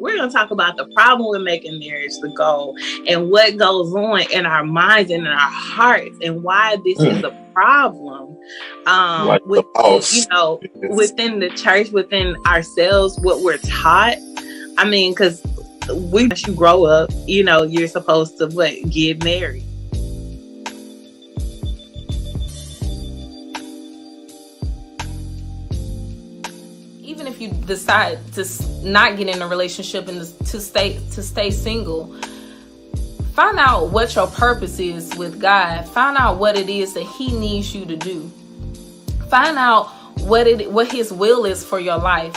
We're going to talk about the problem with making marriage the goal and what goes on in our minds and in our hearts and why this is a problem. Within the church, within ourselves, what we're taught. I mean, because once you grow up, you're supposed to get married. Even if you decide to not get in a relationship and to stay single, find out what your purpose is with God. Find out what it is that He needs you to do. Find out what His will is for your life.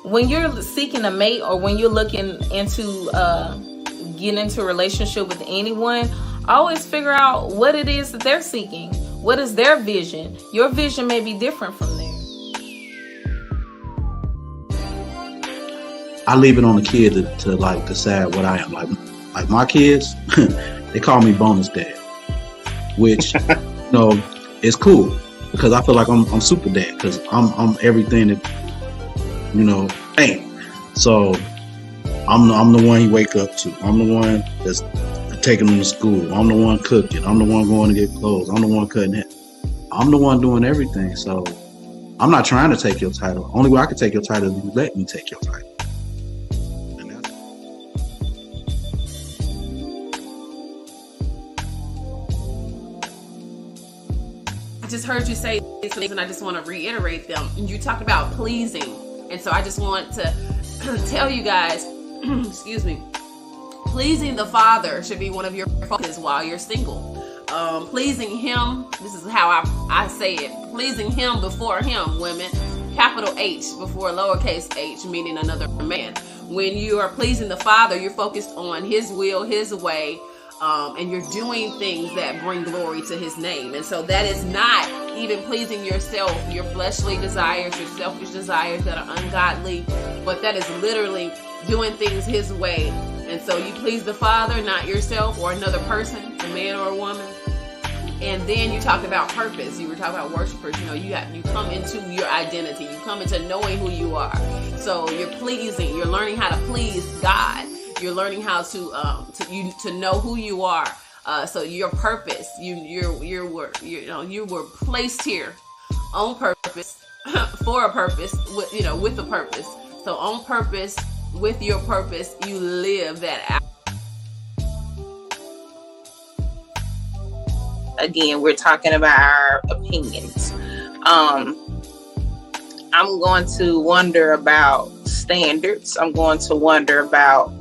When you're seeking a mate, or when you're looking into getting into a relationship with anyone, always figure out what it is that they're seeking. What is their vision? Your vision may be different from theirs. I leave it on the kid to like decide what I am. Like my kids, they call me bonus dad, which is cool because I feel like I'm super dad because I'm everything that ain't. So I'm the one he wake up to. I'm the one that's taking him to school. I'm the one cooking. I'm the one going to get clothes. I'm the one cutting it. I'm the one doing everything. So I'm not trying to take your title. Only way I can take your title is you let me take your title. I just heard you say these things and I just want to reiterate them. You talked about pleasing. And so I just want to tell you guys, excuse me, pleasing the Father should be one of your focuses while you're single. Pleasing Him, this is how I say it, pleasing Him before Him, women, capital H before lowercase h, meaning another man. When you are pleasing the Father, you're focused on His will, His way, and you're doing things that bring glory to His name. And so that is not even pleasing yourself, your fleshly desires, your selfish desires that are ungodly, but that is literally doing things His way. And so you please the Father, not yourself or another person, a man or a woman. And then you talked about purpose. You were talking about worshipers. You come into your identity. You come into knowing who you are. So you're pleasing. You're learning how to please God. You're learning how to know who you are. So your purpose, you were placed here on purpose, for a purpose, with a purpose. So on purpose, with your purpose, you live that out. Again, we're talking about our opinions. I'm going to wonder about standards. I'm going to wonder about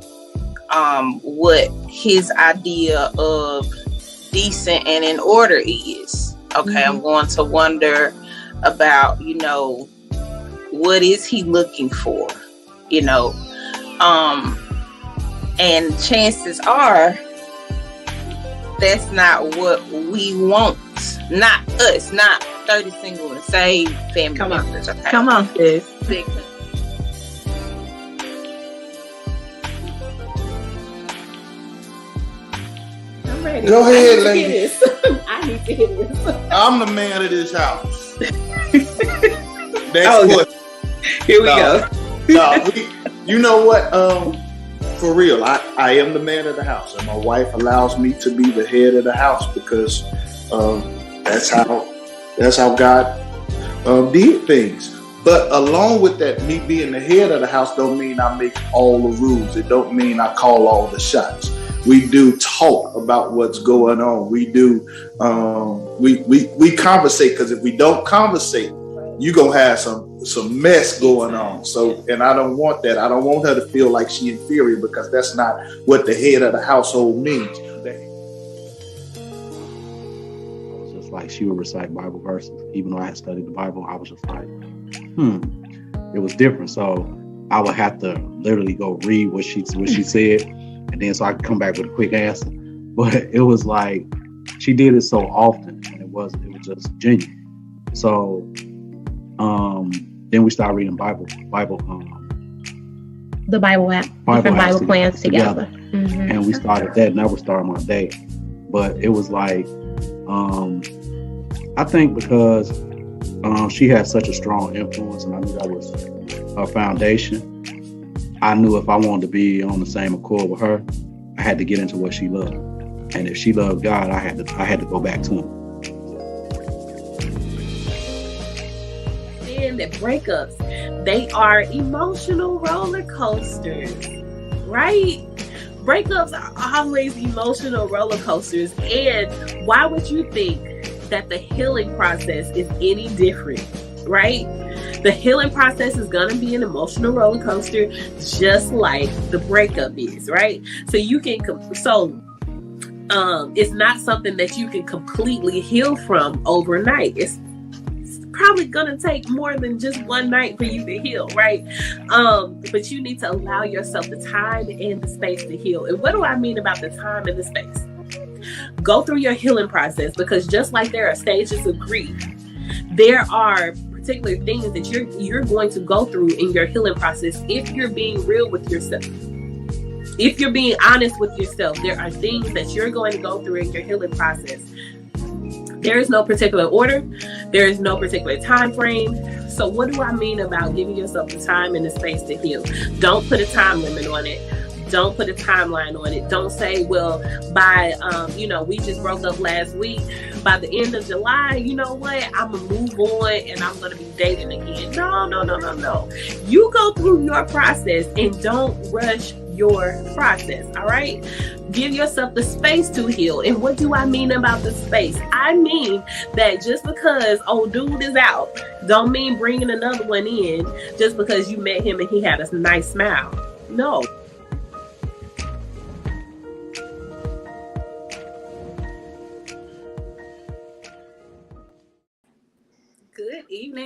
what his idea of decent and in order is. Okay, mm-hmm. I'm going to wonder about, what is he looking for? And chances are that's not what we want. Not us, not 30 single and saved family members. Okay? Come on, sis. Go ahead, lady. I need to hear this. I'm the man of this house. Here we go. You know what? For real, I am the man of the house, and my wife allows me to be the head of the house because that's how God did things. But along with that, me being the head of the house don't mean I make all the rules. It don't mean I call all the shots. We do talk about what's going on. We do, we conversate, because if we don't conversate, you're going to have some mess going on. So, and I don't want that. I don't want her to feel like she's inferior, because that's not what the head of the household means. It was just like she would recite Bible verses. Even though I had studied the Bible, I was just like, it was different. So I would have to literally go read what she said. And then so I could come back with a quick answer. But it was like, she did it so often, and it was just genuine. So then we started reading Bible the Bible app, different Bible plans together. Mm-hmm. And we started that, and that would start my day. But it was like, I think because she had such a strong influence, and I knew that was her foundation. I knew if I wanted to be on the same accord with her, I had to get into what she loved. And if she loved God, I had to go back to him. And the breakups, they are emotional roller coasters, right? Breakups are always emotional roller coasters. And why would you think that the healing process is any different, right? The healing process is going to be an emotional roller coaster, just like the breakup is, right? So it's not something that you can completely heal from overnight. It's probably gonna take more than just one night for you to heal, right? But you need to allow yourself the time and the space to heal. And what do I mean about the time and the space? Go through your healing process, because just like there are stages of grief, there are particular things that you're going to go through in your healing process. If you're being real with yourself, if you're being honest with yourself, there are things that you're going to go through in your healing process. There is no particular order. There is no particular time frame. So what do I mean about giving yourself the time and the space to heal? Don't put a time limit on it. Don't put a timeline on it. Don't say, well, by, we just broke up last week. By the end of July, you know what? I'm going to move on and I'm going to be dating again. No. You go through your process and don't rush your process, all right? Give yourself the space to heal. And what do I mean about the space? I mean that just because old dude is out, don't mean bringing another one in just because you met him and he had a nice smile. No.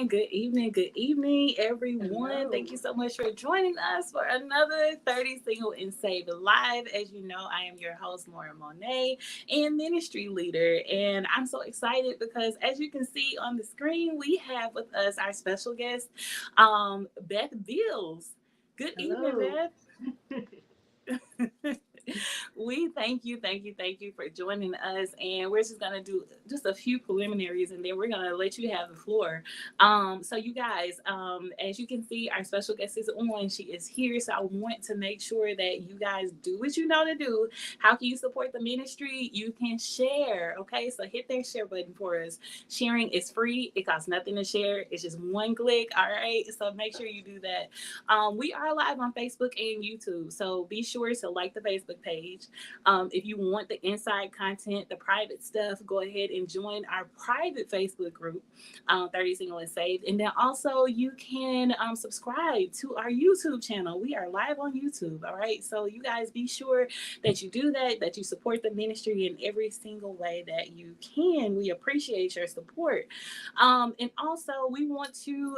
Good evening, everyone. Hello. Thank you so much for joining us for another 30 Single and Saved Live. As you know, I am your host, Lauren Monet, and ministry leader. And I'm so excited because, as you can see on the screen, we have with us our special guest, Beth Veals. Good evening, Beth. We thank you for joining us, and we're just gonna do just a few preliminaries, and then we're gonna let you have the floor. So you guys, as you can see, our special guest is on. She is here, so I want to make sure that you guys do what you know to do. How can you support the ministry? You can share, okay? So hit that share button for us. Sharing is free. It costs nothing to share. It's just one click, all right? So make sure you do that. We are live on Facebook and YouTube, so be sure to like the Facebook page. If you want the inside content, the private stuff, go ahead and join our private Facebook group, 30 Single and Saved. And then also you can subscribe to our YouTube channel. We are live on YouTube, all right? So you guys be sure that you do that you support the ministry in every single way that you can. We appreciate your support. And also we want to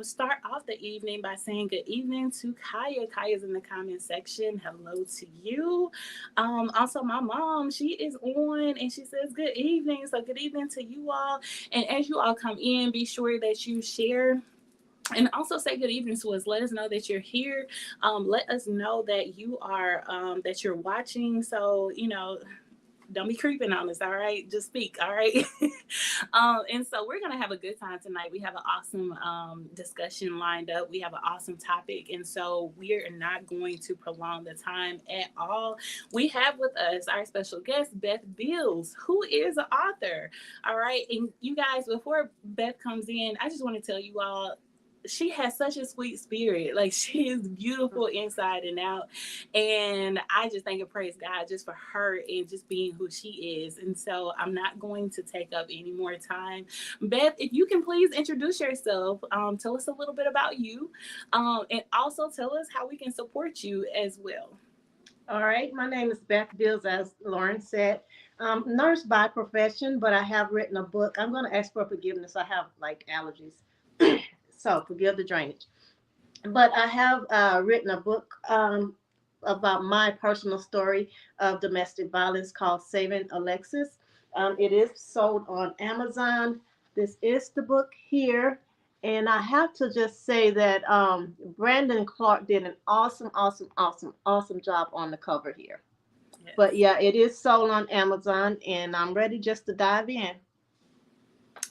start off the evening by saying good evening to Kaya. Kaya's in the comment section. Hello to you. Also my mom, she is on and she says good evening. So good evening to you all. And as you all come in, be sure that you share and also say good evening to us. Let us know that you're here. Let us know that you are that you're watching. So don't be creeping on us, all right? Just speak, all right? And so we're going to have a good time tonight. We have an awesome discussion lined up. We have an awesome topic. And so we are not going to prolong the time at all. We have with us our special guest, Beth Veals, who is an author, all right? And you guys, before Beth comes in, I just want to tell you all, she has such a sweet spirit. Like, she is beautiful inside and out. And I just thank and praise God just for her and just being who she is. And so I'm not going to take up any more time. Beth, if you can please introduce yourself, tell us a little bit about you, and also tell us how we can support you as well. All right. My name is Beth Veals, as Lauren said. Nurse by profession, but I have written a book. I'm going to ask for forgiveness. I have allergies. So forgive the drainage. But I have written a book about my personal story of domestic violence called Saving Alexis. It is sold on Amazon. This is the book here. And I have to just say that Brandon Clark did an awesome job on the cover here. Yes. But yeah, it is sold on Amazon, and I'm ready just to dive in.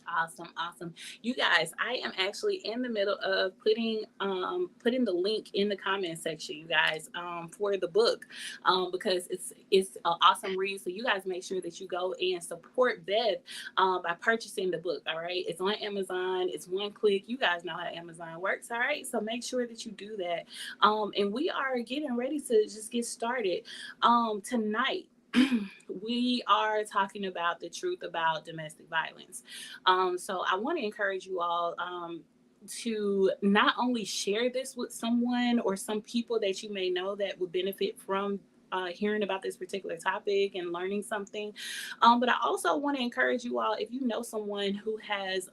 Awesome, awesome. You guys, I am actually in the middle of putting the link in the comment section, you guys, for the book, because it's an awesome read. So you guys make sure that you go and support Beth by purchasing the book. All right, it's on Amazon. It's one click. You guys know how Amazon works. All right, so make sure that you do that. And we are getting ready to just get started tonight. We are talking about the truth about domestic violence. So I want to encourage you all to not only share this with someone or some people that you may know that would benefit from hearing about this particular topic and learning something. But I also want to encourage you all, if you know someone who has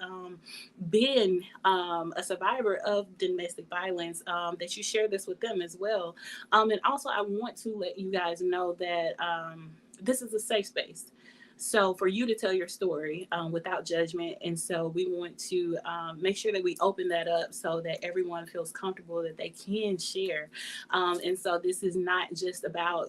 been a survivor of domestic violence, that you share this with them as well. And also, I want to let you guys know that this is a safe space. So for you to tell your story without judgment. And so we want to make sure that we open that up so that everyone feels comfortable that they can share. And so this is not just about,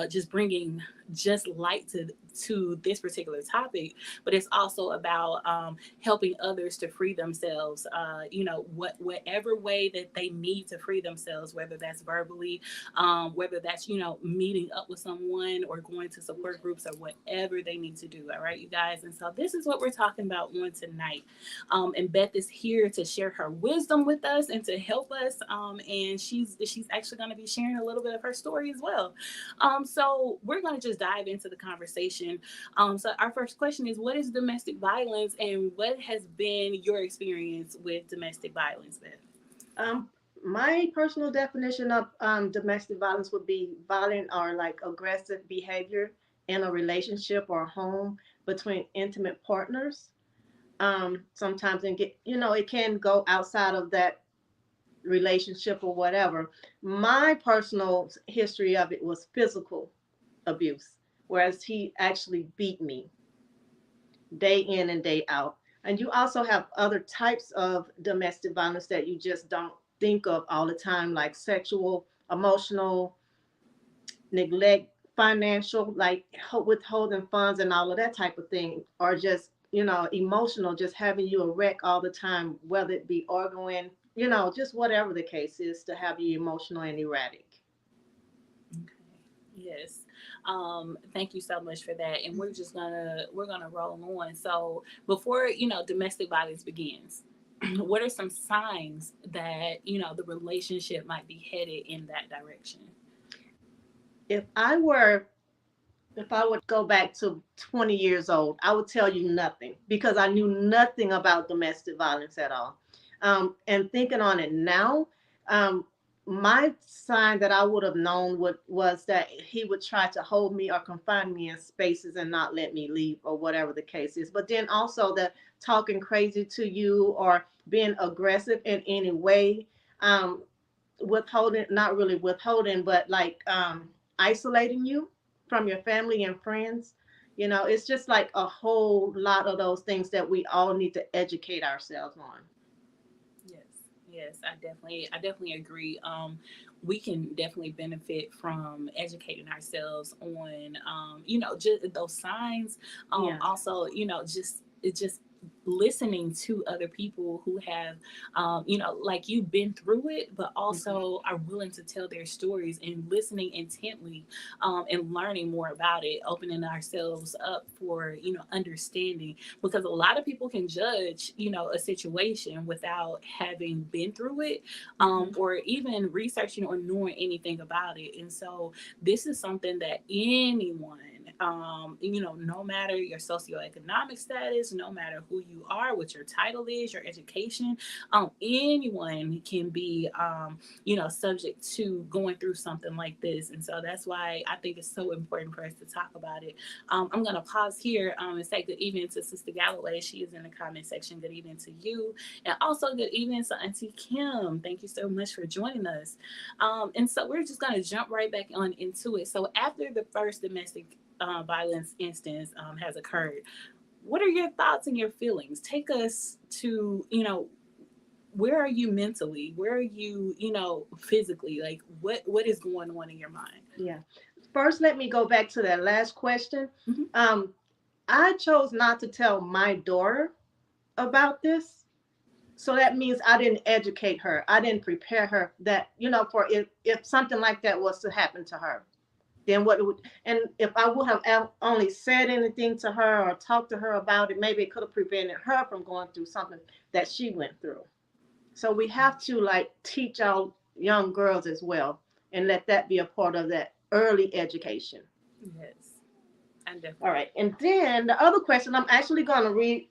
just bringing just light to this particular topic, but it's also about helping others to free themselves, whatever way that they need to free themselves, whether that's verbally, whether that's meeting up with someone or going to support groups or whatever they need to do. All right, you guys. And so this is what we're talking about on tonight. And Beth is here to share her wisdom with us and to help us, and she's actually going to be sharing a little bit of her story as well. So we're going to just dive into the conversation. So our first question is, what is domestic violence, and what has been your experience with domestic violence, Beth? My personal definition of domestic violence would be violent or like aggressive behavior in a relationship or home between intimate partners. Sometimes it can go outside of that relationship or whatever. My personal history of it was physical abuse, whereas he actually beat me day in and day out. And you also have other types of domestic violence that you just don't think of all the time, like sexual, emotional, neglect, financial, like withholding funds and all of that type of thing, or just, emotional, just having you a wreck all the time, whether it be arguing, just whatever the case is, to have you emotional and erratic. Okay. Yes. Thank you so much for that. And we're gonna roll on. So before domestic violence begins, what are some signs that the relationship might be headed in that direction? If I would go back to 20 years old, I would tell you nothing because I knew nothing about domestic violence at all. And thinking on it now, my sign that I would have known was that he would try to hold me or confine me in spaces and not let me leave or whatever the case is. But then also the talking crazy to you or being aggressive in any way, withholding, not really withholding, but like isolating you from your family and friends. It's just like a whole lot of those things that we all need to educate ourselves on. Yes, I definitely agree. We can definitely benefit from educating ourselves on, just those signs. Yeah. Also, just listening to other people who have, like you've been through it, but also are willing to tell their stories and listening intently, and learning more about it, opening ourselves up for, understanding, because a lot of people can judge, a situation without having been through it, or even researching or knowing anything about it. And so this is something that anyone, no matter your socioeconomic status, no matter who you are, what your title is, your education, anyone can be, subject to going through something like this. And so that's why I think it's so important for us to talk about it. I'm going to pause here and say good evening to Sister Galloway. She is in the comment section. Good evening to you. And also good evening to Auntie Kim. Thank you so much for joining us. And so we're just going to jump right back on into it. So after the first domestic violence instance has occurred, what are your thoughts and your feelings? Take us to, where are you mentally? Where are you, physically? Like, what is going on in your mind? Yeah. First, let me go back to that last question. I chose not to tell my daughter about this. So that means I didn't educate her. I didn't prepare her that, for if something like that was to happen to her, then what it would, and if I would have only said anything to her or talked to her about it, maybe it could have prevented her from going through something that she went through. So we have to like teach our young girls as well and let that be a part of that early education. Yes, I definitely. All right. And then the other question, I'm actually going to read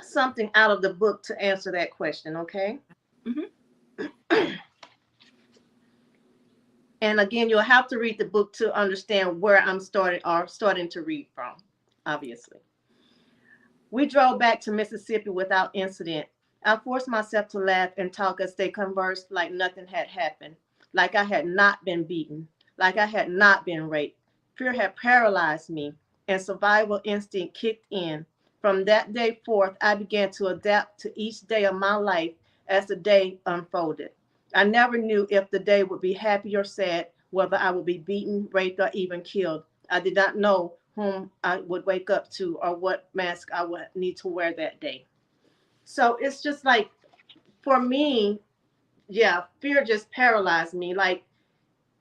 something out of the book to answer that question, okay? Mm-hmm. And again, you'll have to read the book to understand where I'm starting to read from, obviously. We drove back to Mississippi without incident. I forced myself to laugh and talk as they conversed like nothing had happened, like I had not been beaten, like I had not been raped. Fear had paralyzed me, and survival instinct kicked in. From that day forth, I began to adapt to each day of my life as the day unfolded. I never knew if the day would be happy or sad, whether I would be beaten, raped, or even killed. I did not know whom I would wake up to or what mask I would need to wear that day. So it's just like, for me, yeah, fear just paralyzed me. Like,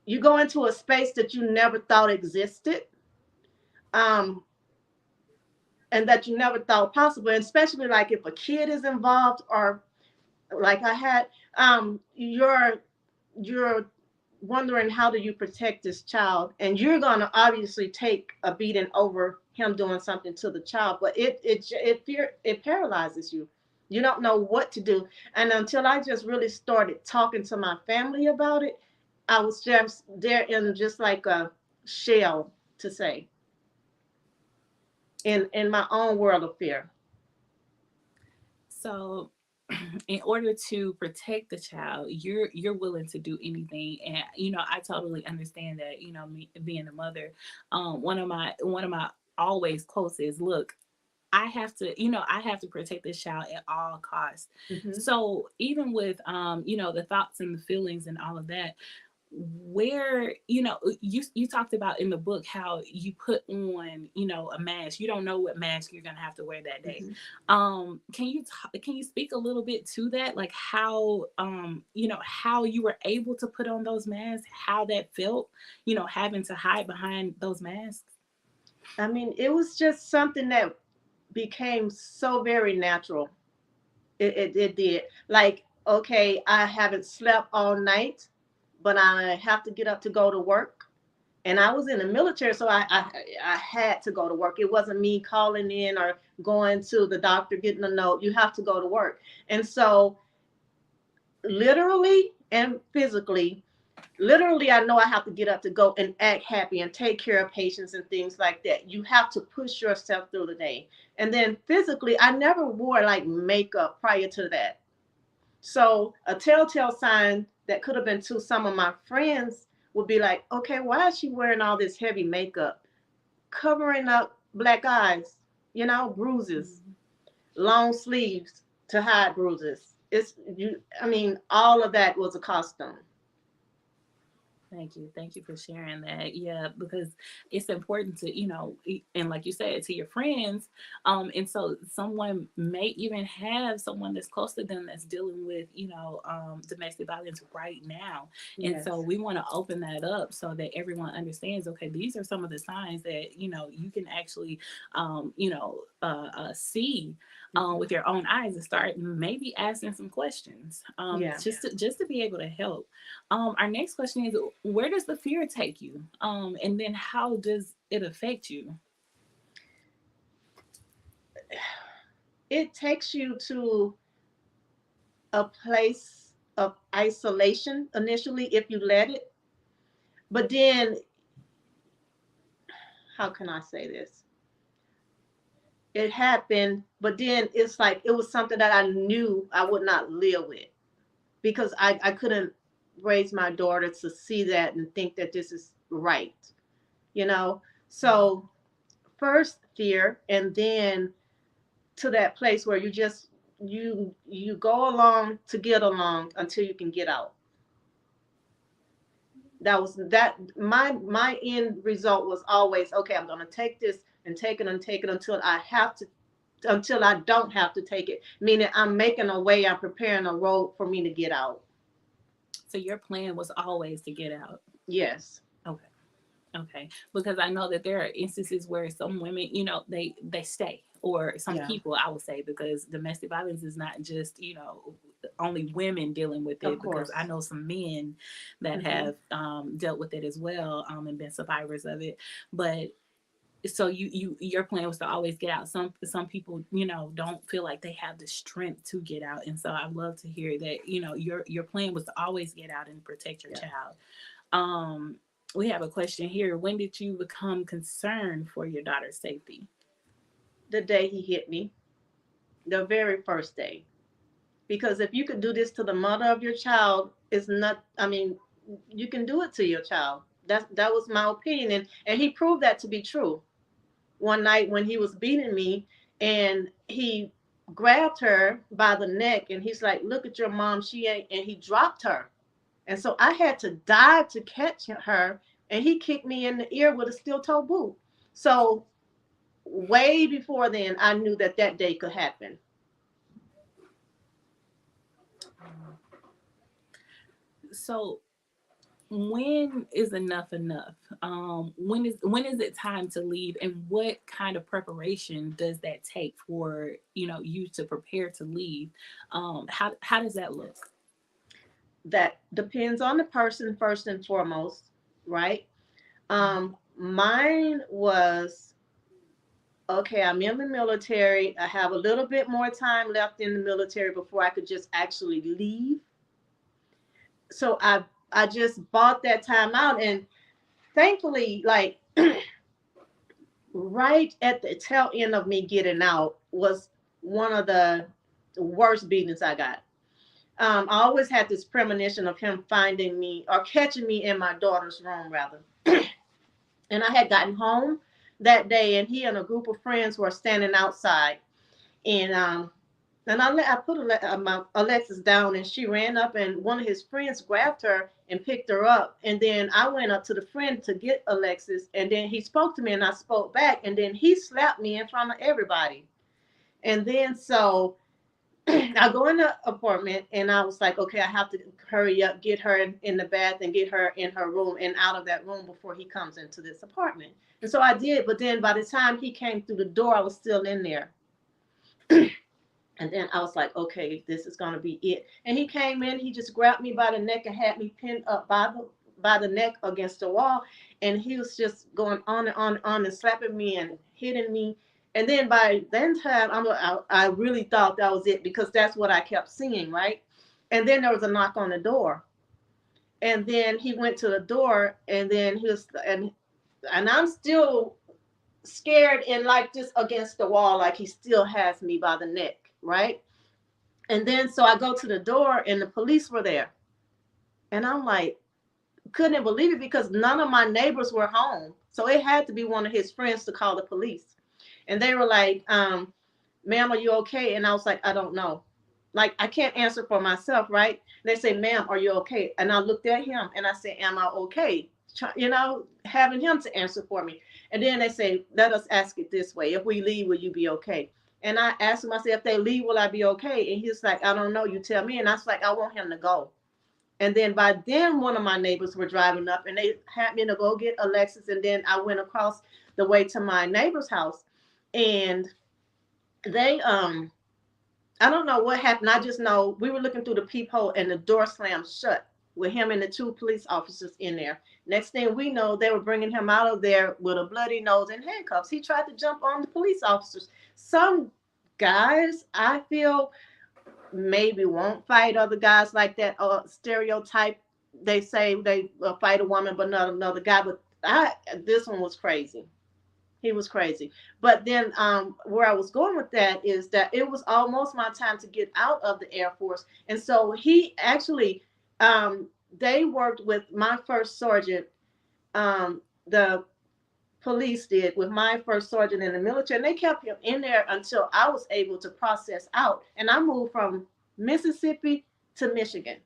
you go into a space that you never thought existed, um, and that you never thought possible, and especially like if a kid is involved, or like I had, you're wondering how do you protect this child, and you're gonna obviously take a beating over him doing something to the child, but it paralyzes you. You don't know what to do, and until I just really started talking to my family about it, I was just there in just like a shell, to say, in my own world of fear. So, in order to protect the child, you're willing to do anything, and I totally understand that. Me being a mother, one of my always quotes is, "Look, I have to protect this child at all costs." Hmm. So even with the thoughts and the feelings and all of that, where you talked about in the book how you put on a mask. You don't know what mask you're gonna have to wear that day. Hmm. Can you speak a little bit to that, like how how you were able to put on those masks, how that felt, having to hide behind those masks? I mean, it was just something that became so very natural. It did. Like, okay, I haven't slept all night, but I have to get up to go to work. And I was in the military, so I had to go to work. It wasn't me calling in or going to the doctor getting a note. You have to go to work. And so, literally and physically, literally, I know I have to get up to go and act happy and take care of patients and things like that. You have to push yourself through the day. And then physically, I never wore like makeup prior to that. So a telltale sign that could have been to some of my friends would be like, okay, why is she wearing all this heavy makeup? Covering up black eyes, bruises, long sleeves to hide bruises. I mean, all of that was a costume. Thank you for sharing that. Yeah, because it's important to and like you said, to your friends, and so someone may even have someone that's close to them that's dealing with domestic violence right now, and so Yes. we want to open that up so that everyone understands. Okay, these are some of the signs that you can actually see with your own eyes, and start maybe asking some questions, Yeah. just to be able to help. Our next question is, where does the fear take you? And then how does it affect you? It takes you to a place of isolation initially if you let it. But then, how can I say this? It happened, but then it's like it was something that I knew I would not live with, because I couldn't raise my daughter to see that and think that this is right, you know? So, first fear, and then to that place where you go along to get along until you can get out. That was that my end result was always, okay, I'm going to take this and take it and take it until I have to, until I don't have to take it. Meaning I'm making a way, I'm preparing a road for me to get out. So your plan was always to get out. Yes. Okay. Okay, because I know that there are instances where some women, they stay, or some Yeah. people, I would say, because domestic violence is not just only women dealing with Of it. Because I course. know some men that Hmm. have dealt with it as well, and been survivors of it. But so your plan was to always get out. Some people don't feel like they have the strength to get out, and so I'd love to hear that your plan was to always get out and protect your Yeah. child. um, we have a question here. When did you become concerned for your daughter's safety? The day he hit me, the very first day. Because if you could do this to the mother of your child, it's not, I mean, you can do it to your child. That was my opinion. And he proved that to be true. One night when he was beating me, and he grabbed her by the neck, and he's like, "Look at your mom, she ain't," and he dropped her. And so I had to dive to catch her, and he kicked me in the ear with a steel toe boot. So way before then, I knew that that day could happen. So when is enough enough? When is it time to leave, and what kind of preparation does that take for you to prepare to leave? How does that look? That depends on the person first and foremost, right? Mine was, okay, I'm in the military. I have a little bit more time left in the military before I could just actually leave. So I just bought that time out, and thankfully, like right at the tail end of me getting out was one of the worst beatings I got. I always had this premonition of him finding me or catching me in my daughter's room, rather. And I had gotten home that day, and he and a group of friends were standing outside. And I put my Alexis down, and she ran up, and one of his friends grabbed her and picked her up. And then I went up to the friend to get Alexis, and then he spoke to me, and I spoke back, and then he slapped me in front of everybody. And then so I go in the apartment, and I was like, okay, I have to hurry up, get her in the bath, and get her in her room and out of that room before he comes into this apartment. And so I did, but then by the time he came through the door, I was still in there. And then I was like, okay, this is gonna be it. And he came in, he just grabbed me by the neck and had me pinned up by the neck against the wall. And he was just going on and on and on and slapping me and hitting me. And then by then time, I really thought that was it, because that's what I kept seeing, right? And then there was a knock on the door. And then he went to the door, and then he was, and I'm still scared and like just against the wall, like he still has me by the neck, right? And then so I go to the door, and the police were there. And I'm like, couldn't believe it, because none of my neighbors were home. So it had to be one of his friends to call the police. And they were like, ma'am, are you okay? And I was like, I don't know. Like, I can't answer for myself, right? They say, ma'am, are you okay? And I looked at him and I said, am I okay? Having him to answer for me. And then they say, let us ask it this way. If we leave, will you be okay? And I asked him, I said, if they leave, will I be okay? And he's like, I don't know. You tell me. And I was like, I want him to go. And then by then, one of my neighbors were driving up, and they had me to go get Alexis. And then I went across the way to my neighbor's house, and they I don't know what happened. I just know we were looking through the peephole, and the door slammed shut with him and the two police officers in there. Next thing we know, they were bringing him out of there with a bloody nose and handcuffs. He tried to jump on the police officers. Some guys, I feel, maybe won't fight other guys like that stereotype. They say they fight a woman, but not another guy. But this one was crazy. He was crazy. But then where I was going with that is that it was almost my time to get out of the Air Force. And so he actually, they worked with my first sergeant, the police did with my first sergeant in the military, and they kept him in there until I was able to process out. And I moved from Mississippi to Michigan.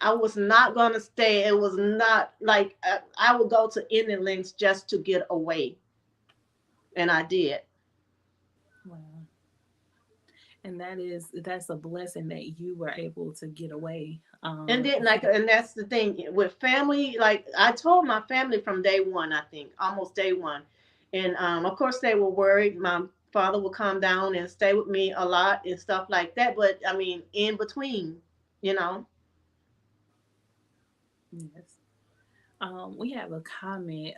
I was not going to stay. It was not like I would go to any lengths just to get away. and I did. Wow. And that's a blessing that you were able to get away. And then, like, and that's the thing with family. Like, I told my family from day one, I think, almost day one. And of course, they were worried. My father would come down and stay with me a lot and stuff like that. But I mean, in between, you know, Yes. We have a comment.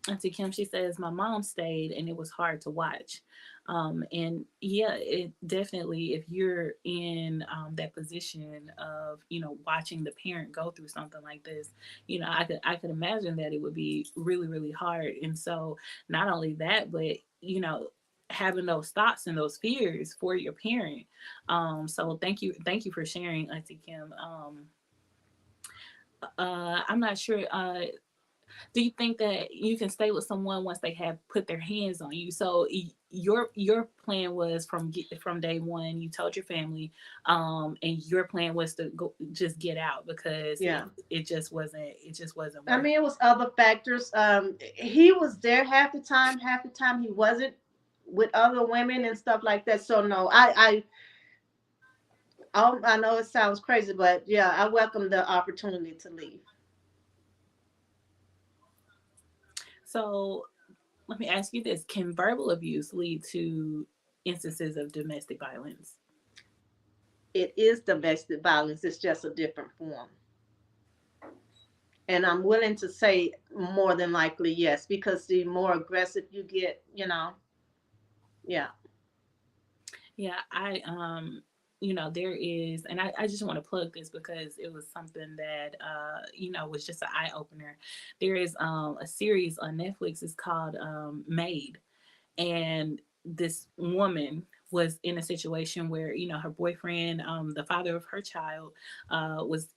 Auntie Kim, she says, my mom stayed and it was hard to watch. And yeah, it definitely, if you're in that position of, watching the parent go through something like this, I could imagine that it would be really, really hard. And so not only that, but, having those thoughts and those fears for your parent. So thank you for sharing, Auntie Kim. I'm not sure. Do you think that you can stay with someone once they have put their hands on you? So your plan was from day one. You told your family, and your plan was to go just get out because yeah. it just wasn't I working. mean, it was other factors. He was there half the time. Half the time, he wasn't with other women and stuff like that. So no, I know it sounds crazy, but yeah, I welcome the opportunity to leave. So let me ask you this: can verbal abuse lead to instances of domestic violence? It is domestic violence. It's just a different form. And I'm willing to say more than likely yes, because the more aggressive you get, yeah. Yeah, there is, and I just want to plug this because it was something that was just an eye opener. There is a series on Netflix. It's called Made, and this woman was in a situation where her boyfriend, the father of her child, was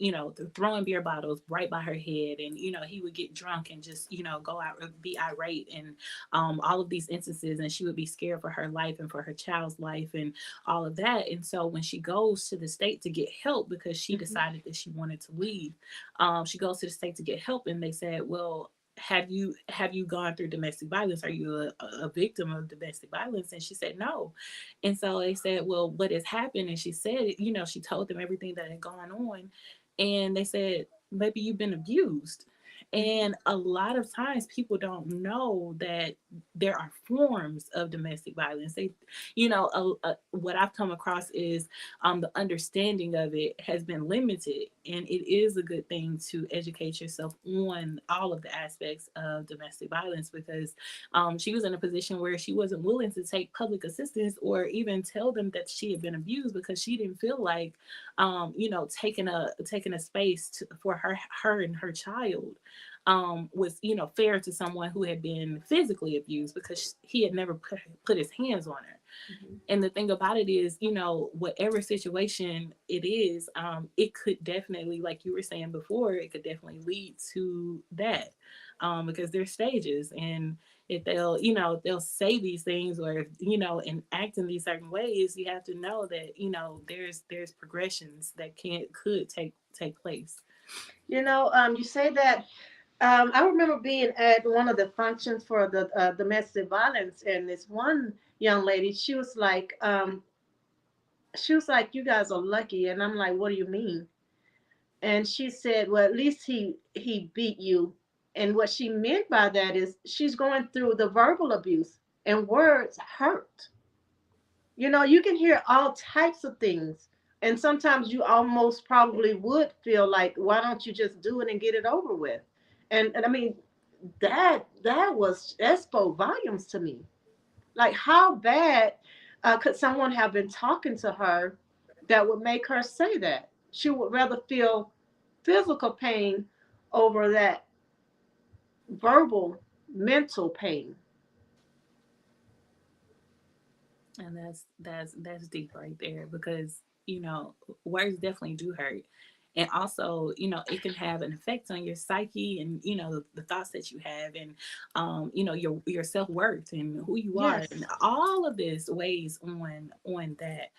throwing beer bottles right by her head, and he would get drunk and just go out and be irate, and all of these instances, and she would be scared for her life and for her child's life and all of that. And so when she goes to the state to get help because she Hmm. decided that she wanted to leave, she goes to the state to get help, and they said, well, have you gone through domestic violence? Are you a victim of domestic violence? And she said no. And so they said, well, what has happened? And she said, she told them everything that had gone on. And they said, maybe you've been abused. Hmm. And a lot of times people don't know that there are forms of domestic violence. What I've come across is the understanding of it has been limited. And it is a good thing to educate yourself on all of the aspects of domestic violence because she was in a position where she wasn't willing to take public assistance or even tell them that she had been abused because she didn't feel like, taking a space for her and her child was fair to someone who had been physically abused because he had never put his hands on her. Hmm. And the thing about it is, whatever situation it is, it could definitely, like you were saying before, it could definitely lead to that, because there's stages, and if they'll say these things or if, and act in these certain ways, you have to know that there's progressions that could take place. You say that. I remember being at one of the functions for the domestic violence, and this one young lady, she was like, "You guys are lucky," and I'm like, "What do you mean?" And she said, "Well, at least he beat you." And what she meant by that is she's going through the verbal abuse, and words hurt. You can hear all types of things. And sometimes you almost probably would feel like, why don't you just do it and get it over with? And I mean, that spoke volumes to me. Like, how bad could someone have been talking to her that would make her say that? She would rather feel physical pain over that verbal, mental pain. And that's deep right there because words definitely do hurt. And also, it can have an effect on your psyche and the thoughts that you have and your self-worth and who you are, Yes. and all of this weighs on that.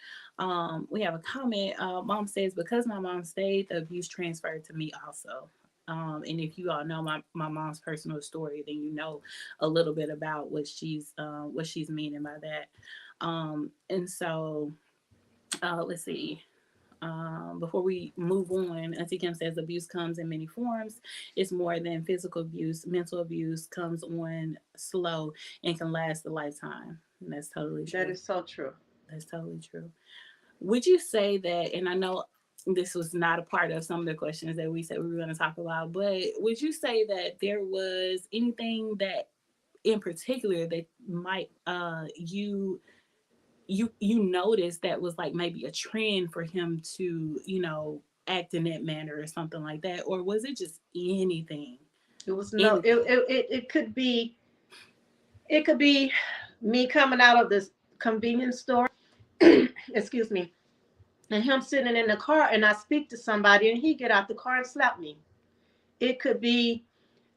We have a comment. Mom says, because my mom stayed, the abuse transferred to me also. And if you all know my mom's personal story, then you know a little bit about what she's meaning by that. And so let's see. Before we move on, Auntie Kim says abuse comes in many forms. It's more than physical abuse. Mental abuse comes on slow and can last a lifetime. And that's totally true. That is so true. That's totally true. Would you say that, and I know this was not a part of some of the questions that we said we were going to talk about, but would you say that there was anything that in particular that might you noticed that was like maybe a trend for him to, act in that manner or something like that? Or was it just anything? It was no, it could be, me coming out of this convenience store, excuse me, and him sitting in the car and I speak to somebody and he get out the car and slap me. It could be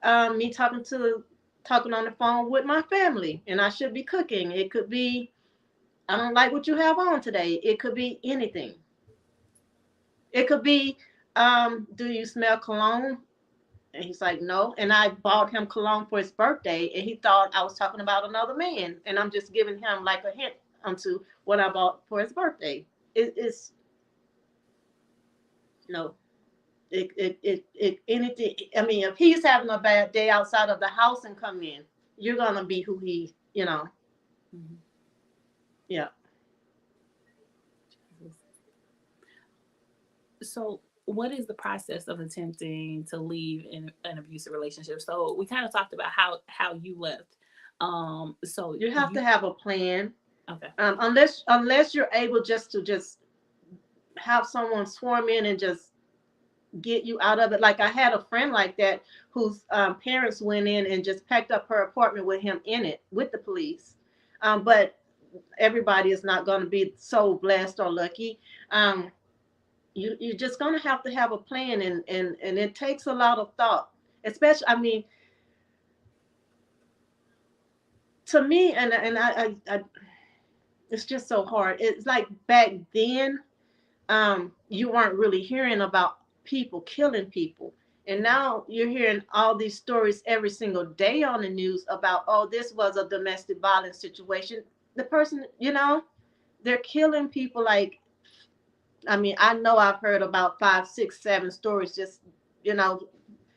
me talking on the phone with my family and I should be cooking. It could be, I don't like what you have on today. It could be anything. It could be, do you smell cologne? And he's like, no. And I bought him cologne for his birthday, and he thought I was talking about another man. And I'm just giving him like a hint onto what I bought for his birthday. It's no. Anything. I mean, if he's having a bad day outside of the house and come in, you're gonna be who he, Mm-hmm. Yeah. So what is the process of attempting to leave in an abusive relationship? So we kind of talked about how you left. So you have to have a plan. Okay. Unless you're able just to have someone swarm in and just get you out of it. Like I had a friend like that whose parents went in and just packed up her apartment with him in it with the police. But everybody is not going to be so blessed or lucky. You're just going to have a plan, and it takes a lot of thought, especially, I mean, to me, and I it's just so hard. It's like back then, you weren't really hearing about people killing people. And now you're hearing all these stories every single day on the news about, oh, this was a domestic violence situation. The person, they're killing people like, I mean, I know I've heard about 5, 6, 7 stories just,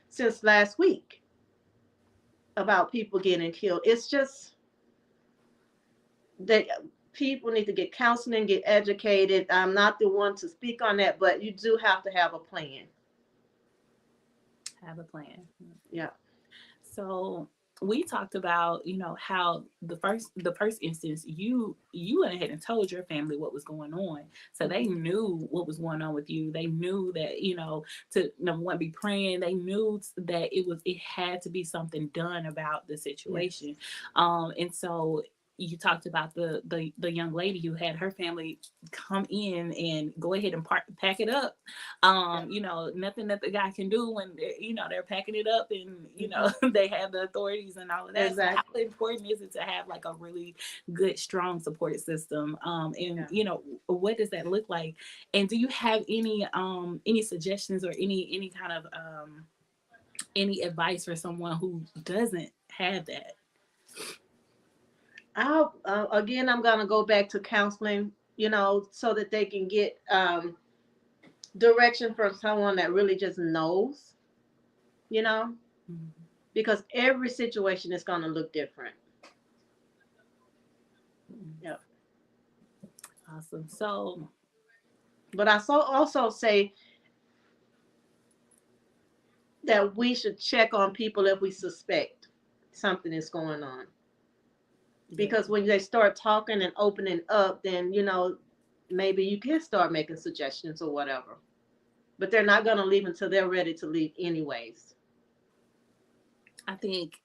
since last week about people getting killed. It's just that people need to get counseling, get educated. I'm not the one to speak on that, but you do have to have a plan. Have a plan. Yeah. So we talked about, how the first instance you went ahead and told your family what was going on. So they knew what was going on with you. They knew that, to number one, be praying. They knew that it had to be something done about the situation. Yes. And so you talked about the young lady who had her family come in and go ahead and pack it up. Nothing that the guy can do when they're packing it up and they have the authorities and all of that. Exactly. So how important is it to have like a really good, strong support system? What does that look like? And do you have any suggestions or any kind of any advice for someone who doesn't have that? I'm going to go back to counseling, so that they can get direction from someone that really just knows, because every situation is going to look different. Yep. Awesome. So, but I also say that we should check on people if we suspect something is going on. Because when they start talking and opening up, then, maybe you can start making suggestions or whatever. But they're not going to leave until they're ready to leave anyways. I think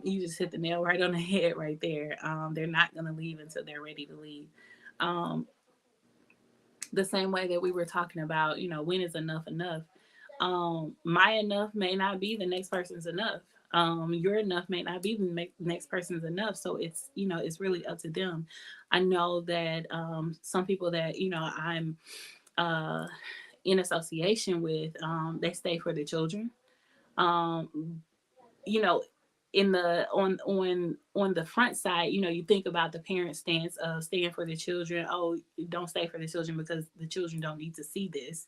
you just hit the nail right on the head right there. They're not going to leave until they're ready to leave. The same way that we were talking about, when is enough enough? My enough may not be the next person's enough. Your enough may not be the next person's enough. So it's, it's really up to them. I know that some people that, I'm in association with, they stay for the children. You know, in the on the front side, you know, you think about the parent stance of staying for the children. Oh, don't stay for the children because the children don't need to see this.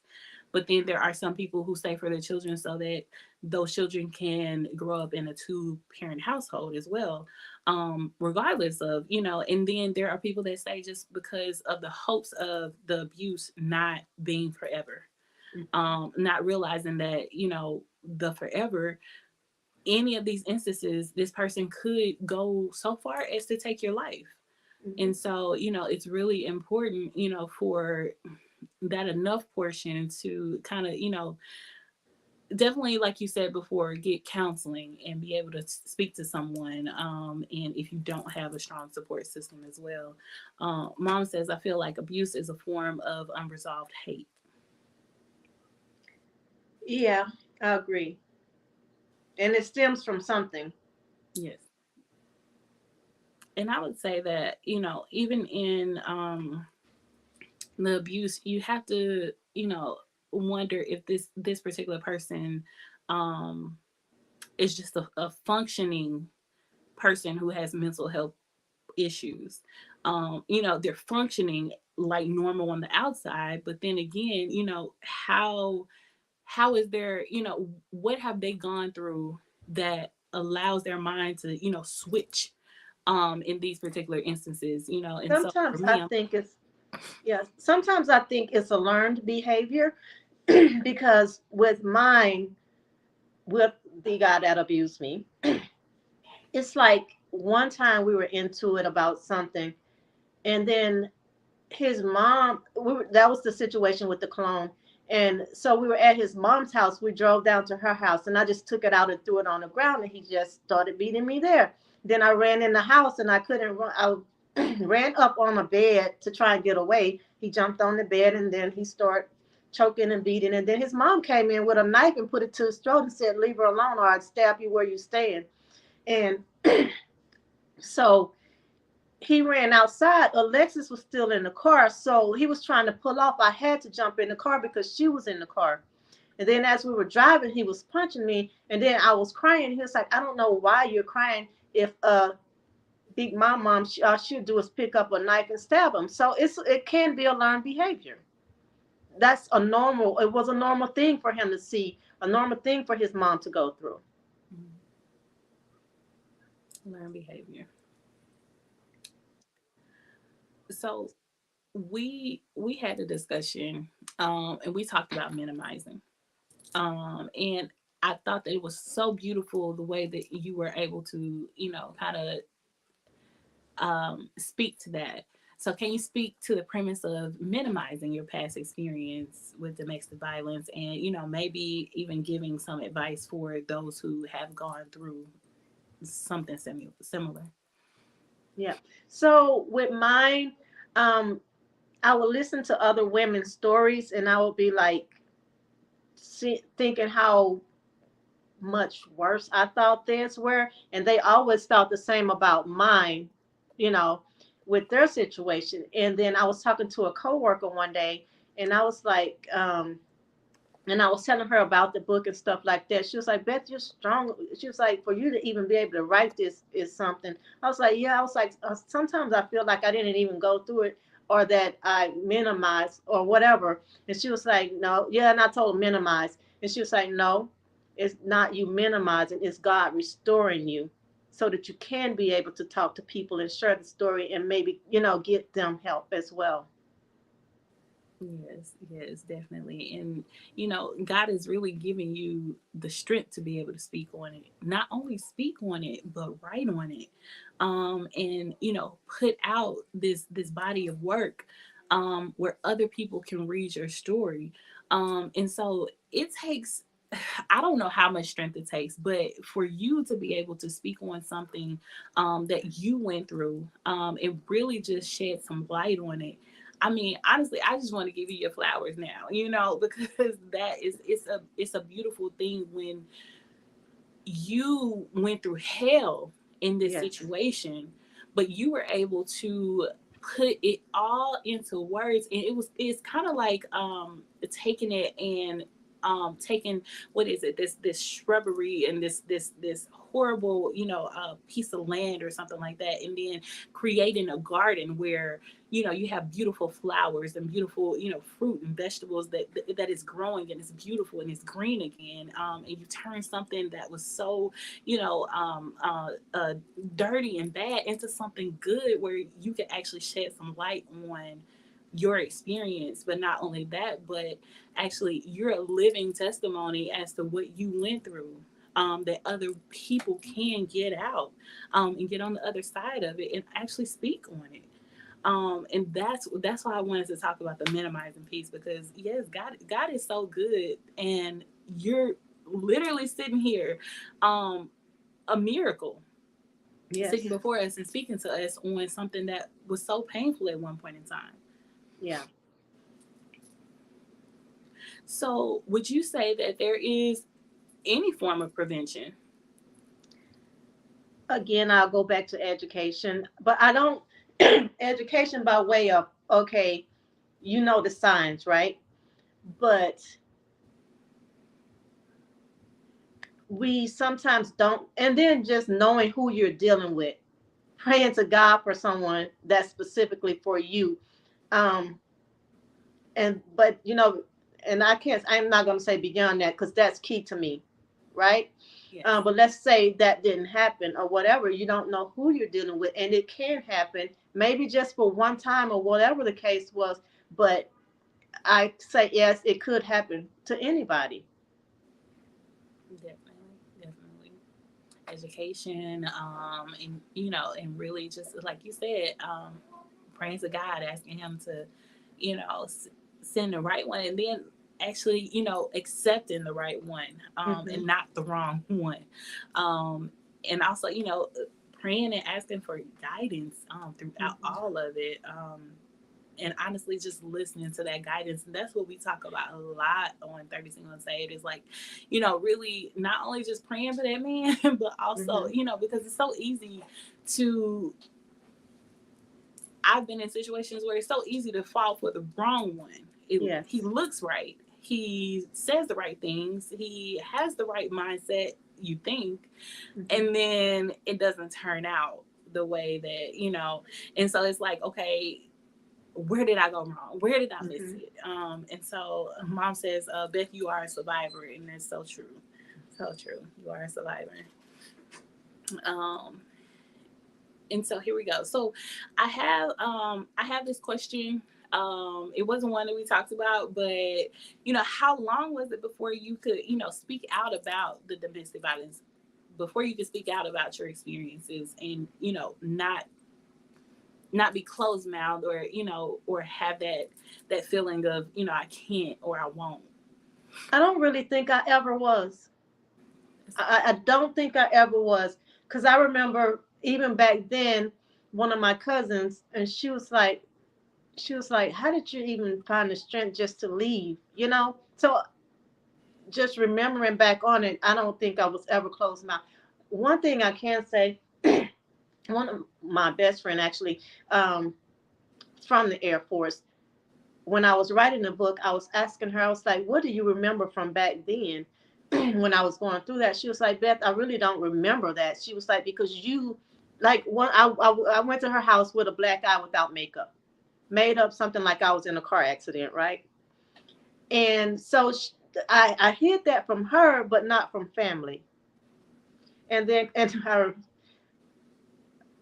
But then there are some people who stay for their children so that those children can grow up in a two-parent household as well, regardless of, you know. And then there are people that stay just because of the hopes of the abuse not being forever, not realizing that, you know, the forever, any of these instances, this person could go so far as to take your life. And so, you know, it's really important, you know, for that enough portion to kind of, you know, definitely, like you said before, get counseling and be able to speak to someone. And if you don't have a strong support system as well. Mom says, I feel like abuse is a form of unresolved hate. Yeah, I agree. And it stems from something. Yes. And I would say that, you know, even in the abuse, you have to, you know, wonder if this particular person um is just a functioning person who has mental health issues. You know, they're functioning like normal on the outside, but then again, you know, how is their, you know, what have they gone through that allows their mind to, you know, switch in these particular instances, you know. And so for Sometimes I me, think it's, yeah, sometimes I think it's a learned behavior because with mine, with the guy that abused me, it's like one time we were into it about something, and then his mom, that was the situation with the clone. And so we were at his mom's house. We drove down to her house, and I just took it out and threw it on the ground, and he just started beating me there. Then I ran in the house, and I couldn't run. I ran up on a bed to try and get away. He jumped on the bed, and then he started choking and beating. And then his mom came in with a knife and put it to his throat and said, "Leave her alone, or I'd stab you where you stand." And so he ran outside. Alexis was still in the car, so he was trying to pull off. I had to jump in the car because she was in the car. And then as we were driving, he was punching me, and then I was crying. He was like, "I don't know why you're crying. If big mom should do is pick up a knife and stab him." So it can be a learned behavior. That's a normal. It was a normal thing for him to see, a normal thing for his mom to go through. learn behavior. So we had a discussion, and we talked about minimizing. And I thought that it was so beautiful the way that you were able to, you know, kind of speak to that. So, can you speak to the premise of minimizing your past experience with domestic violence, and, you know, maybe even giving some advice for those who have gone through something similar? Yeah. So with mine, um, I would listen to other women's stories, and I would be like, thinking how much worse I thought theirs were, and they always thought the same about mine, you know, with their situation. And then I was talking to a coworker one day, and I was like, and I was telling her about the book and stuff like that. She was like, "Beth, you're strong." She was like, "For you to even be able to write this is something." I was like, "Yeah." I was like, "Sometimes I feel like I didn't even go through it, or that I minimized or whatever." And she was like, "No, yeah." And I told her minimize, and she was like, "No, it's not you minimizing. It's God restoring you, so that you can be able to talk to people and share the story, and maybe, get them help as well." Yes, yes, definitely. And, you know, God is really giving you the strength to be able to speak on it. Not only speak on it, but write on it. And, you know, put out this body of work where other people can read your story. And so it takes, I don't know how much strength it takes, but for you to be able to speak on something that you went through, it really just shed some light on it. I mean, honestly, I just want to give you your flowers now, you know, because that is, it's a beautiful thing when you went through hell in this Yes. situation, but you were able to put it all into words. And it's kind of like taking it and taking, what is it, this shrubbery and this horrible, piece of land or something like that, and then creating a garden where you have beautiful flowers and beautiful fruit and vegetables that is growing and it's beautiful and it's green again, and you turn something that was so dirty and bad into something good where you can actually shed some light on your experience. But not only that, but actually you're a living testimony as to what you went through, that other people can get out, and get on the other side of it and actually speak on it. And that's why I wanted to talk about the minimizing piece, because yes, God is so good, and you're literally sitting here, a miracle, Yes. sitting before us and speaking to us on something that was so painful at one point in time. Yeah. So would you say that there is any form of prevention? Again, I'll go back to education, but I don't education by way of, okay, the signs, right? But we sometimes don't, and then just knowing who you're dealing with, praying to God for someone that's specifically for you. Um, but and I'm not going to say beyond that, because that's key to me, right? Yes. But let's say that didn't happen or whatever. You don't know who you're dealing with, and it can happen, maybe just for one time or whatever the case was. But I say yes, it could happen to anybody. Definitely. Education, and and really just like you said, praying to God, asking Him to, send the right one, and then actually, accepting the right one, and not the wrong one, and also, praying and asking for guidance, throughout all of it. And honestly, just listening to that guidance. And that's what we talk about a lot on 30 Single and Saved, is like, really not only just praying for that man, but also, because it's so easy to, I've been in situations where it's so easy to fall for the wrong one. Yes. He looks right. He says the right things. He has the right mindset, you think, and then it doesn't turn out the way that, and so it's like, okay, where did I go wrong? Where did I miss it? And so Mom says, Beth, you are a survivor. And that's so true. So true. You are a survivor. And so here we go. So I have this question. It wasn't one that we talked about, but how long was it before you could, speak out about the domestic violence, before you could speak out about your experiences, and not be closed mouthed, or have that feeling of, I can't or I won't? I don't really think I ever was. I don't think I ever was, because I remember even back then, one of my cousins, and she was like, how did you even find the strength just to leave? So just remembering back on it, I don't think I was ever closed mouth. One thing I can say, one of my best friend actually, from the Air Force, when I was writing the book, I was asking her, I was like, what do you remember from back then? When I was going through that, she was like, Beth, I really don't remember that. She was like, because I went to her house with a black eye without makeup, made up something like I was in a car accident, right? And so I hid that from her, but not from family. And then,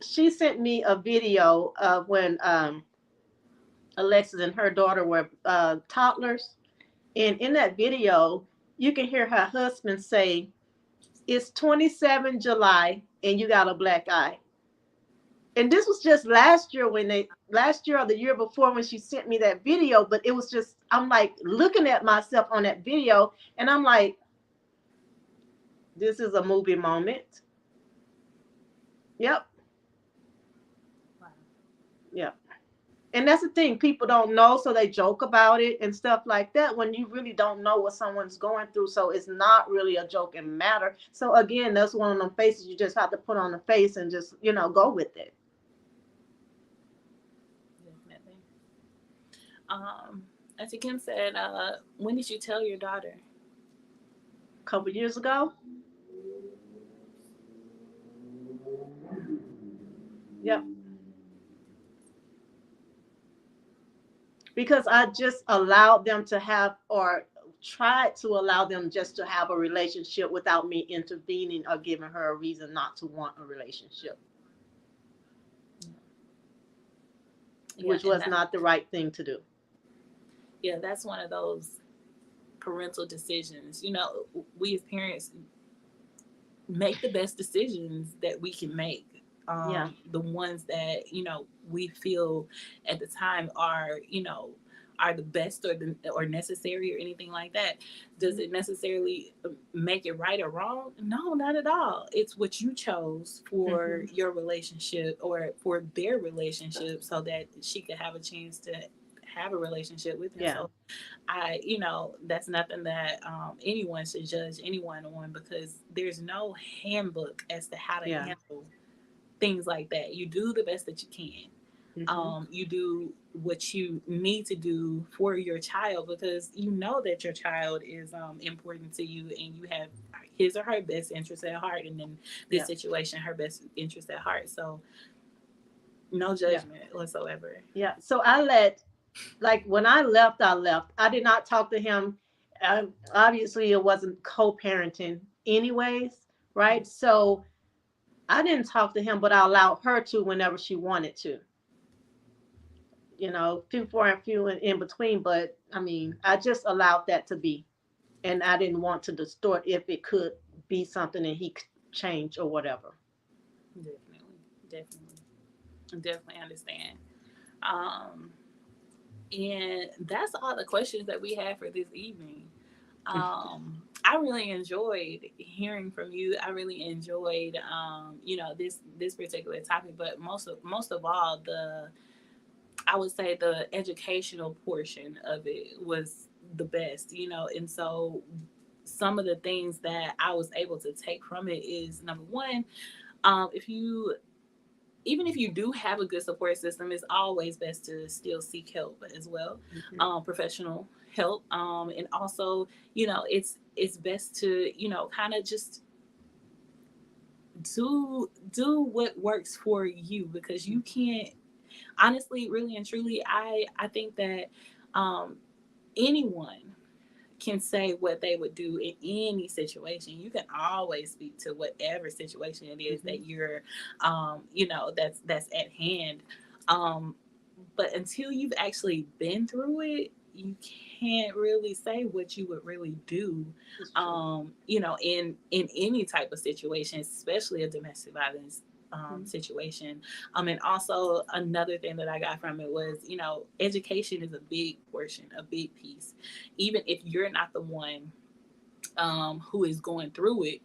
she sent me a video of when Alexis and her daughter were toddlers. And in that video, you can hear her husband say, it's 27 July and you got a black eye. And this was just last year or the year before, when she sent me that video. But it was just, I'm like looking at myself on that video, and I'm like, this is a movie moment. Yep. Wow. Yep. And that's the thing, people don't know, so they joke about it and stuff like that, when you really don't know what someone's going through. So it's not really a joke and matter. So again, that's one of them faces you just have to put on the face and just, go with it. Definitely. As Kim said, when did you tell your daughter? couple years ago. Yep. Because I just allowed them to have, or tried to allow them just to have a relationship without me intervening or giving her a reason not to want a relationship, which was not the right thing to do. Yeah, that's one of those parental decisions. You know, we as parents make the best decisions that we can make. The ones that, you know, we feel at the time are, you know, are the best or necessary or anything like that. Does it necessarily make it right or wrong? No, not at all. It's what you chose for your relationship or for their relationship so that she could have a chance to have a relationship with him. So you know, that's nothing that anyone should judge anyone on, because there's no handbook as to how to handle things like that. You do the best that you can. You do what you need to do for your child, because you know that your child is important to you, and you have his or her best interest at heart, and in this situation, her best interest at heart. So no judgment whatsoever. Yeah. So I let, like, when I left, I did not talk to him. Obviously, it wasn't co-parenting anyways, right? So I didn't talk to him, but I allowed her to whenever she wanted to. You know, few far and few in between, but I mean, I just allowed that to be. And I didn't want to distort if it could be something and he could change or whatever. Definitely understand. And that's all the questions that we have for this evening. I really enjoyed hearing from you. I really enjoyed, you know, this particular topic, but most of all, I would say the educational portion of it was the best, you know. And so some of the things that I was able to take from it is, number one, even if you do have a good support system, it's always best to still seek help as well, professional help. And also, you know, it's best to, you know, kind of just do what works for you, because you can't, honestly, really and truly, I think that anyone can say what they would do in any situation. You can always speak to whatever situation it is that you're, you know, that's at hand. But until you've actually been through it, you can't really say what you would really do, you know, in any type of situation, especially a domestic violence situation. And also another thing that I got from it was, you know, education is a big portion, a big piece. Even if you're not the one who is going through it,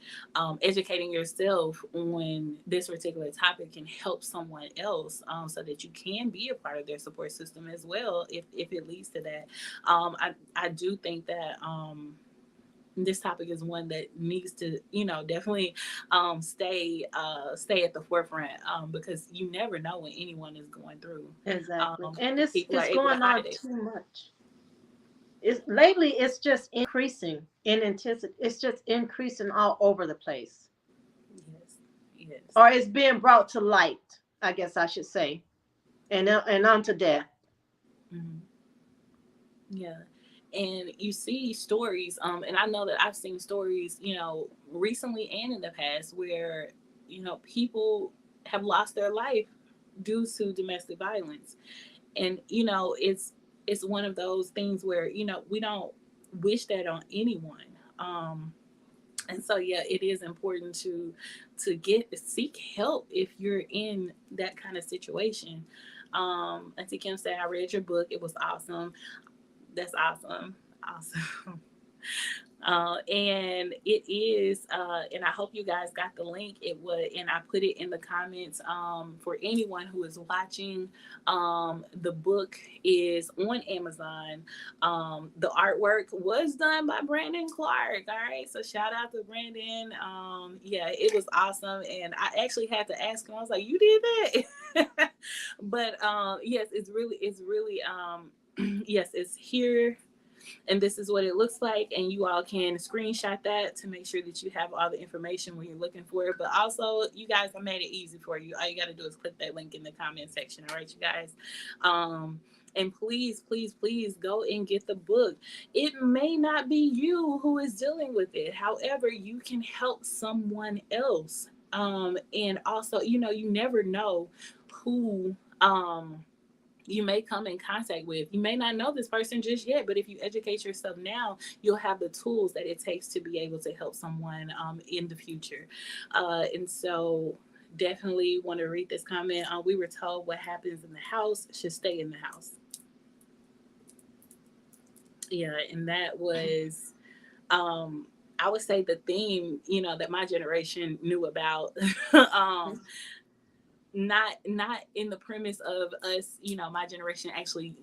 educating yourself on this particular topic can help someone else, so that you can be a part of their support system as well, if it leads to that. I do think that this topic is one that needs to, you know, definitely stay at the forefront, because you never know when anyone is going through. Exactly. And it's going on too much. Lately it's just increasing in intensity. It's just increasing all over the place. Yes. Or it's being brought to light, I guess I should say, and unto death. Yeah. And you see stories, and I know that I've seen stories, you know, recently and in the past, where, you know, people have lost their life due to domestic violence. And, you know, it's one of those things where, you know, we don't wish that on anyone. And so, yeah, it is important to seek help if you're in that kind of situation. Auntie Kim said, I read your book. It was awesome. That's awesome. And it is, and I hope you guys got the link. And I put it in the comments for anyone who is watching. The book is on Amazon. The artwork was done by Brandon Clark. All right, so shout out to Brandon. Yeah, it was awesome, and I actually had to ask him. I was like, "You did that?" But yes, it's really yes, it's here. and this is what it looks like, and you all can screenshot that to make sure that you have all the information when you're looking for it. But also, you guys, I made it easy for you. All you got to do is click that link in the comment section. All right, you guys. And please, please, please go and get the book. It may not be you who is dealing with it. However, you can help someone else. And also, you know, you never know who you may come in contact with. You may not know this person just yet, but if you educate yourself now, you'll have the tools that it takes to be able to help someone in the future. And so definitely want to read this comment. We were told what happens in the house should stay in the house. Yeah, and that was I would say the theme, you know, that my generation knew about. Not in the premise of us, you know, my generation actually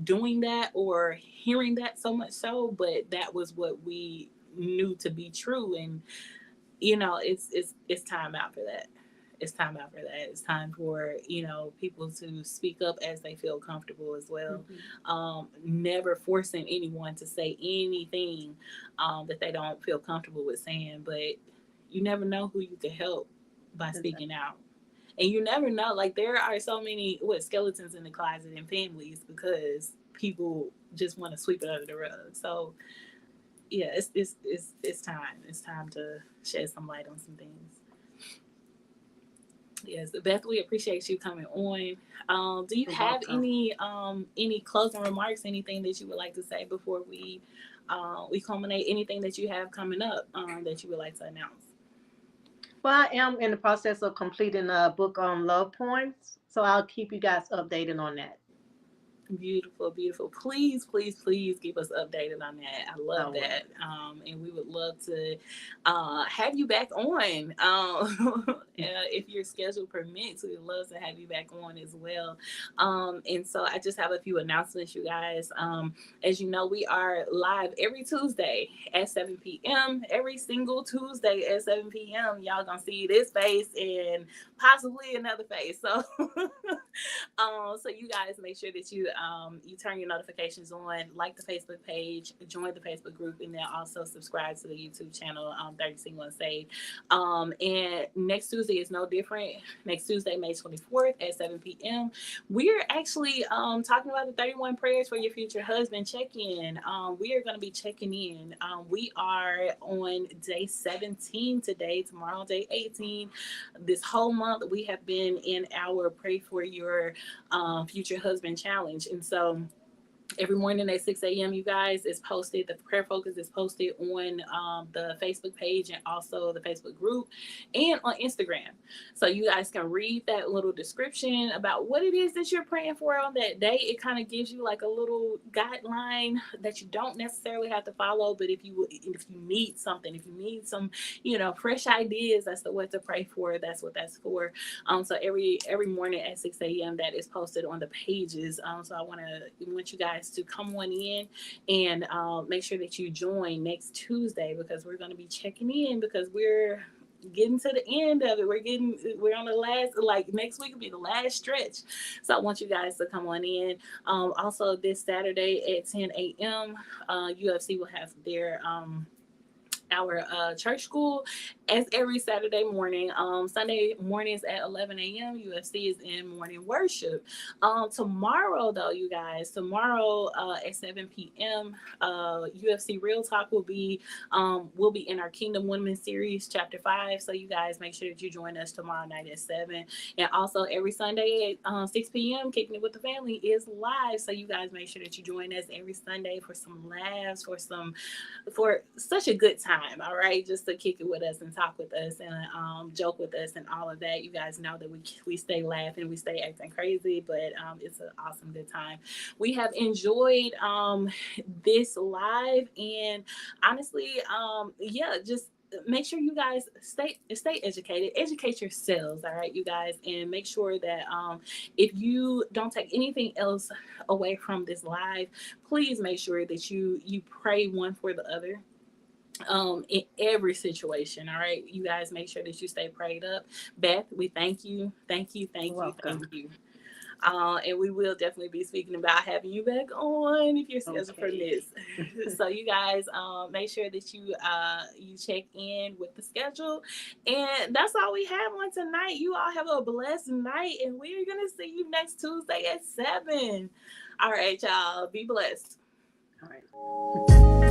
doing that or hearing that so much so, but that was what we knew to be true. And you know, it's time out for that. It's time out for that. It's time for, you know, people to speak up as they feel comfortable as well. Never forcing anyone to say anything that they don't feel comfortable with saying, but you never know who you can help by speaking out. And you never know, like there are so many skeletons in the closet in families because people just want to sweep it under the rug. So yeah, it's time. It's time to shed some light on some things. Yes, Beth, we appreciate you coming on. Do you have any closing remarks, anything that you would like to say before we culminate? Anything that you have coming up that you would like to announce? Well, I am in the process of completing a book on love poems, so I'll keep you guys updated on that. Beautiful, beautiful. Please, please, please keep us updated on that. I love that. And we would love to have you back on. If your schedule permits, we'd love to have you back on as well. And so I just have a few announcements, you guys. As you know, we are live every Tuesday at 7 p.m. Every single Tuesday at 7 p.m. Y'all gonna see this face and possibly another face. So, so you guys make sure that you turn your notifications on, like the Facebook page, join the Facebook group, and then also subscribe to the YouTube channel, 30 Single and Saved. And next Tuesday is no different. Next Tuesday, May 24th at 7 p.m. We're actually talking about the 31 prayers for your future husband check-in. We are going to be checking in. We are on day 17 today, tomorrow, day 18. This whole month, we have been in our Pray for Your Future Husband challenge. And so every morning at 6 a.m., you guys, is posted. The prayer focus is posted on the Facebook page and also the Facebook group and on Instagram. So you guys can read that little description about what it is that you're praying for on that day. It kind of gives you like a little guideline that you don't necessarily have to follow. But if you need something, if you need some, you know, fresh ideas as to what to pray for, that's what that's for. So every morning at 6 a.m. that is posted on the pages. So I want you guys to come on in and make sure that you join next Tuesday, because we're going to be checking in, because we're getting to the end of it. We're on the last, like next week will be the last stretch. So I want you guys to come on in. Also this Saturday at 10 a.m. UFC will have their our church school as every Saturday morning. Sunday mornings at 11 a.m. UFC is in morning worship. Tomorrow though, you guys, at 7 p.m. UFC Real Talk will be in our Kingdom Women series, chapter 5. So you guys make sure that you join us tomorrow night at 7. And also every Sunday at 6 p.m. Kicking It With the Family is live. So you guys make sure that you join us every Sunday for some laughs, for such a good time. All right, just to kick it with us and talk with us and joke with us and all of that. You guys know that we stay laughing, we stay acting crazy, but it's an awesome good time. We have enjoyed this live, and honestly, just make sure you guys stay educated, educate yourselves. All right, you guys, and make sure that if you don't take anything else away from this live, please make sure that you pray one for the other. In every situation. All right, you guys make sure that you stay prayed up. Beth, we thank you. And we will definitely be speaking about having you back on if your schedule permits. So you guys make sure that you check in with the schedule. And that's all we have on tonight. You all have a blessed night, and we're gonna see you next Tuesday at 7. All right, y'all. Be blessed. All right.